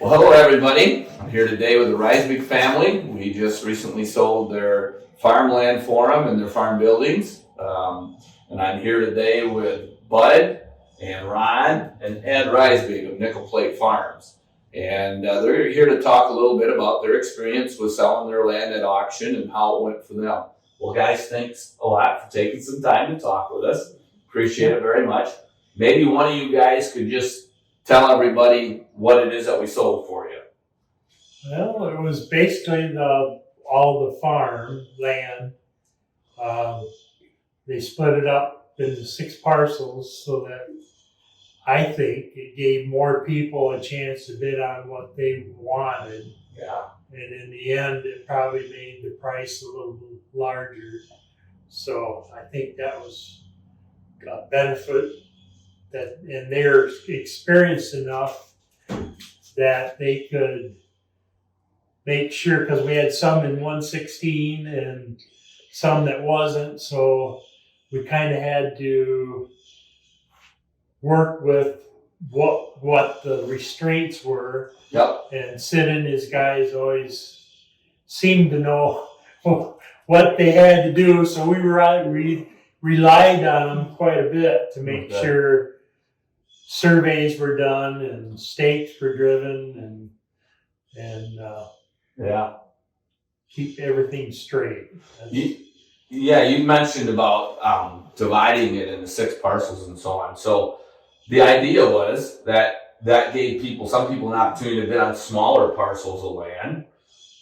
Well, hello everybody. I'm here today with the Reisberg family. We just recently sold their farmland for them and their farm buildings. And I'm here today with Bud and Ron and Ed Reisberg of Nickle Farms. And they're here to talk a little bit about their experience with selling their land at auction and how it went for them. Well, guys, thanks a lot for taking some time to talk with us. Appreciate it very much. Maybe one of you guys could just tell everybody what it is that we sold for you. Well, it was basically all the farm land. They split it up into 6 parcels so that I think it gave more people a chance to bid on what they wanted. Yeah. And in the end, it probably made the price a little larger. So I think that was a benefit. And they're experienced enough that they could make sure, because we had some in 116 and some that wasn't, so we kind of had to work with what the restraints were. Yep. And Sid and his guys always seemed to know what they had to do, so we relied on them quite a bit to make sure surveys were done and stakes were driven and keep everything straight. You mentioned about dividing it into 6 parcels and so on. So the idea was that gave some people an opportunity to bid on smaller parcels of land.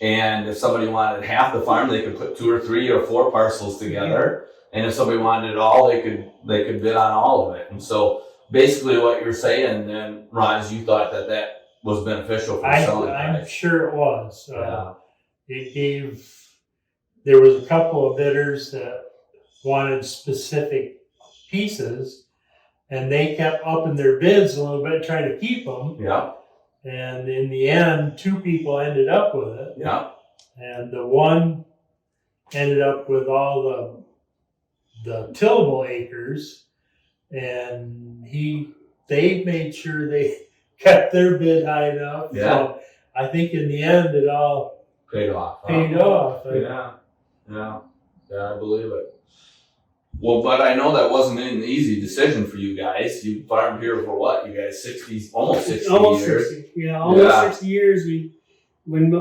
And if somebody wanted half the farm, they could put 2 or 3 or 4 parcels together. And if somebody wanted it all, they could bid on all of it. And so basically what you're saying then, Ron, is you thought that was beneficial for selling. I'm sure it was. There was a couple of bidders that wanted specific pieces, and they kept upping their bids a little bit, trying to keep them. Yeah. And in the end, 2 people ended up with it. Yeah. And the one ended up with all the tillable acres, and they made sure they kept their bid high enough. Yeah. So I think in the end it all paid off. Yeah, I believe it. Well, but I know that wasn't an easy decision for you guys. You farmed here for what? You guys almost 60 years. 60. Yeah, almost 60 years. We've been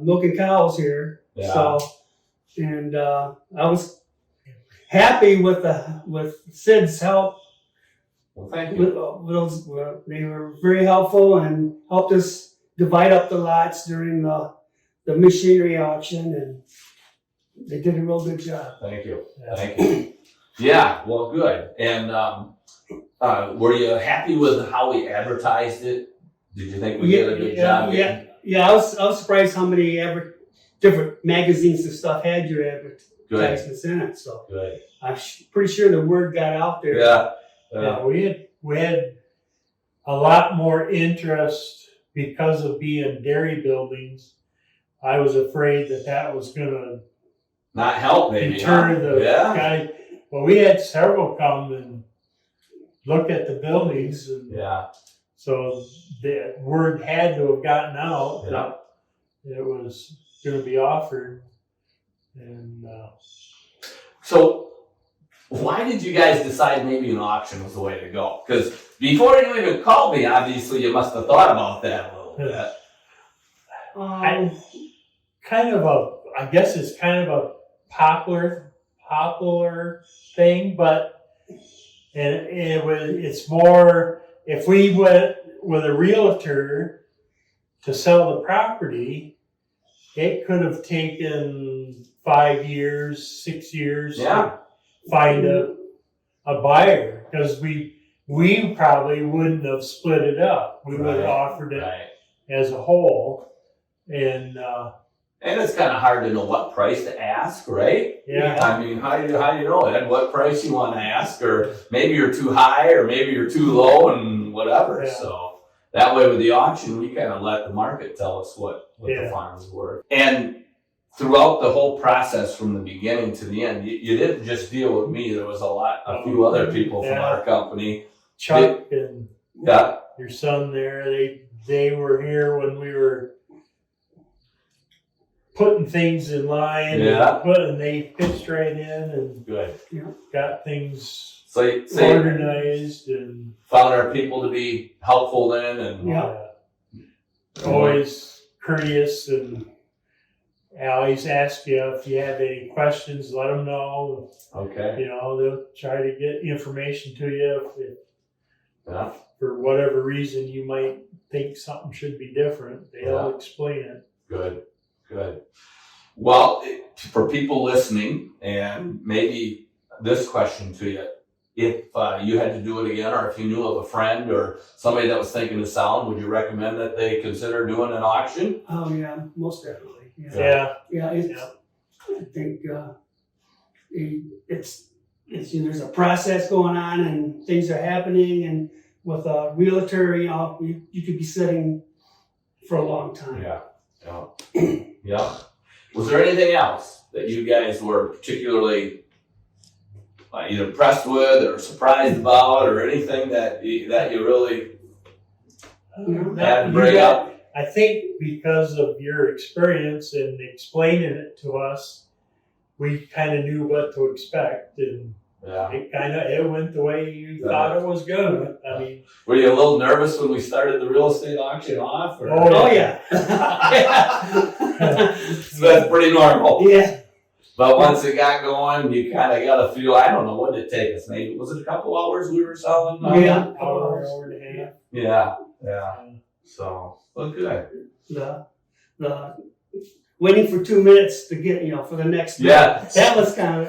milking cows here. Yeah. So, and I was happy with Sid's help. Well, thank you. They were very helpful and helped us divide up the lots during the machinery auction, and they did a real good job. Thank you. Thank you. Yeah, well, good. And were you happy with how we advertised it? Did you think we did a good job? Yeah. I was surprised how many different magazines and stuff had your advertisements in it. So good. I'm pretty sure the word got out there. Yeah, we had a lot more interest because of being dairy buildings. I was afraid that was going to not help, maybe. Deter the guy. Well, we had several come and look at the buildings, and so the word had to have gotten out that it was going to be offered. And so why did you guys decide maybe an auction was the way to go? Because before you even called me, obviously you must have thought about that a little bit. I guess it's kind of a popular thing, but it's more, if we went with a realtor to sell the property, it could have taken 5 years, 6 years to find a buyer, because we probably wouldn't have split it up. We would have offered it as a whole, and it's kind of hard to know what price to ask, right? Yeah. I mean, how do you know, Ed, what price you want to ask? Or maybe you're too high, or maybe you're too low, and whatever. Yeah. So that way with the auction, we kind of let the market tell us what the farm is worth. And throughout the whole process from the beginning to the end, you didn't just deal with me. There was a few other people from our company. Chuck and your son there, they were here when we were putting things in line. Yeah. And they pitched right in and Good. got things So you organized and found our people to be helpful then, and always courteous, and always ask you if you have any questions, let them know. okay. You know, they'll try to get information to you if Yeah. for whatever reason you might think something should be different. They'll explain it. Good. Good. Well, for people listening, and maybe this question to you, if you had to do it again, or if you knew of a friend or somebody that was thinking of selling, would you recommend that they consider doing an auction? Oh yeah, most definitely. Yeah. I think it's there's a process going on and things are happening, and with a realtor, you could be sitting for a long time. Yeah. Was there anything else that you guys were particularly either impressed with or surprised about, or anything that you really had to bring up? I think because of your experience in explaining it to us, we kind of knew what to expect, and it went the way you thought it was gonna. I mean, were you a little nervous when we started the real estate auction off? Or? Oh yeah. So that's pretty normal. Yeah. But once it got going, you kind of got a feel. I don't know, what did it take us? Maybe was it a couple hours we were selling? hour and a half. Yeah. So, well, good. The waiting for 2 minutes to get for the next Yeah. that was kind of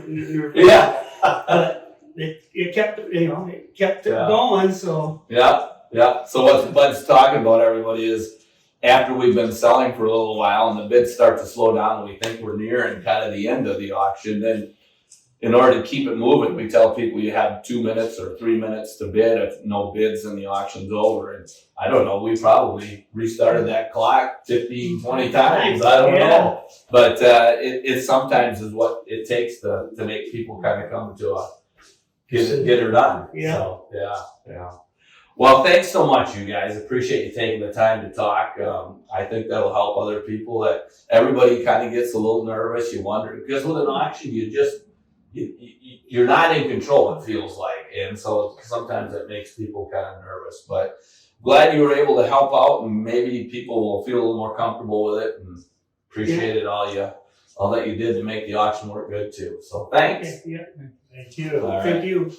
nervous. Yeah. But it kept it going. So Yeah. So what Bud's talking about, everybody, is after we've been selling for a little while and the bids start to slow down and we think we're nearing kind of the end of the auction, then in order to keep it moving, we tell people you have 2 minutes or 3 minutes to bid. If no bids, then the auction's over. And I don't know, we probably restarted that clock 15, 20 times. I don't know. But it sometimes is what it takes to make people kind of come to get her done. Yeah. So, yeah. Well, thanks so much, you guys. Appreciate you taking the time to talk. I think that'll help other people. That everybody kind of gets a little nervous. You wonder, because with an auction, you're not in control, it feels like. And so sometimes that makes people kind of nervous. But glad you were able to help out, and maybe people will feel a little more comfortable with it, and appreciated all that you did to make the auction work good too. So thanks. yeah. Thank you. All right. Thank you.